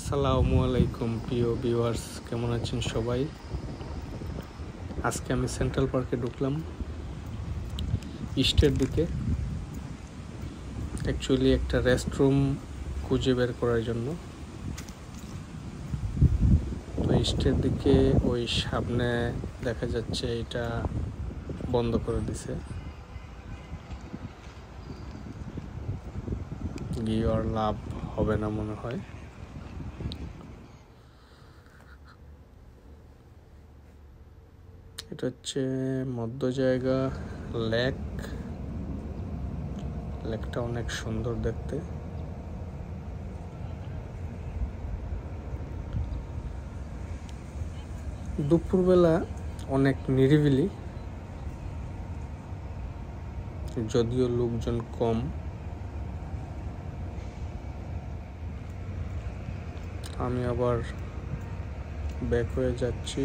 আসসালামু আলাইকুম প্রিয় ভিউয়ার্স, কেমন আছেন সবাই? আজকে আমি সেন্ট্রাল পার্কে ঢুকলাম ইস্টের দিকে, অ্যাকচুয়ালি একটা রেস্টরুম খুঁজে বের করার জন্য। তো ইস্টের দিকে ওই সামনে দেখা যাচ্ছে এটা বন্ধ করে দিছে, গিয়ে আর লাভ হবে না মনে হয়। এটা হচ্ছে মধ্য জায়গা লেকটা অনেক সুন্দর দেখতে। দুপুরবেলা অনেক নিরিবিলি, যদিও লোকজন কম। আমি আবার ব্যাক হয়ে যাচ্ছি।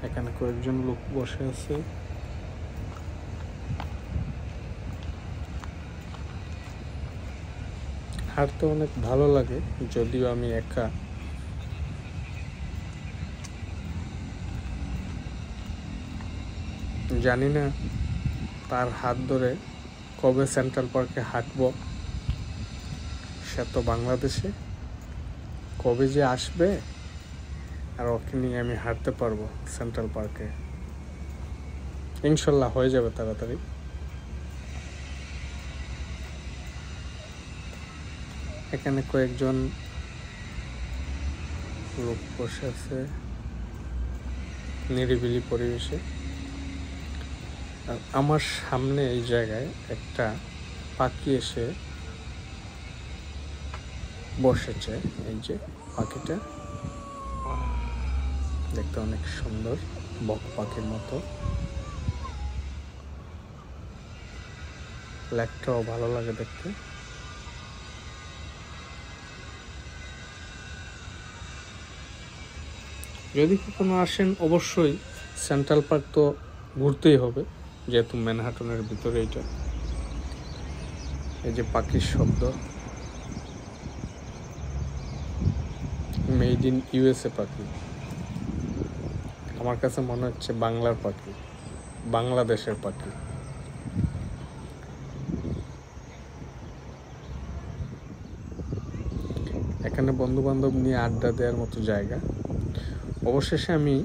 এখানে কয়েকজন লোক বসে আছে। হাঁটতে অনেক ভালো লাগে, যদিও আমি একা। জানি না তার হাত ধরে কবে সেন্ট্রাল পার্কে হাঁটবো। সে তো বাংলাদেশে, কবে যে আসবে আর ওকে নিয়ে আমি হাঁটতে পারবো সেন্ট্রাল পার্কে। ইনশাল্লাহ হয়ে যাবে তাড়াতাড়ি। এখানে কয়েকজন লোক বসে আছে নিরিবিলি পরিবেশে। আর আমার সামনে এই জায়গায় একটা পাখি এসে বসেছে। এই যে পাখিটা দেখতে অনেক সুন্দর, বক পাখির মতো। লেকটাও ভালো লাগে দেখতে। যদি কখনো আসেন অবশ্যই সেন্ট্রাল পার্ক তো ঘুরতেই হবে, যেহেতু ম্যানহাটনের ভিতরে এটা। এই যে পাখির শব্দ, মেড ইন ইউএসএ পাখি। আমার কাছে মনে হচ্ছে বাংলার পাখি, বাংলাদেশের পাখি। এখানে বন্ধু বান্ধব নিয়ে আড্ডা দেওয়ার মতো জায়গা। অবশেষে আমি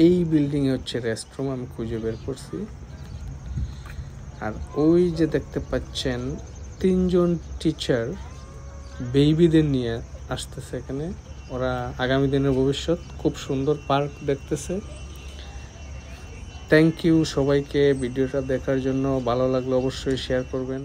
এই বিল্ডিংয়ে হচ্ছে রেস্টরুম আমি খুঁজে বের করছি। আর ওই যে দেখতে পাচ্ছেন 3 জন টিচার বেবিদের নিয়ে আসতেছে এখানে। ওরা আগামী দিনের ভবিষ্যৎ। খুব সুন্দর পার্ক দেখতেছে। থ্যাংক ইউ সবাইকে ভিডিওটা দেখার জন্য। ভালো লাগলে অবশ্যই শেয়ার করবেন।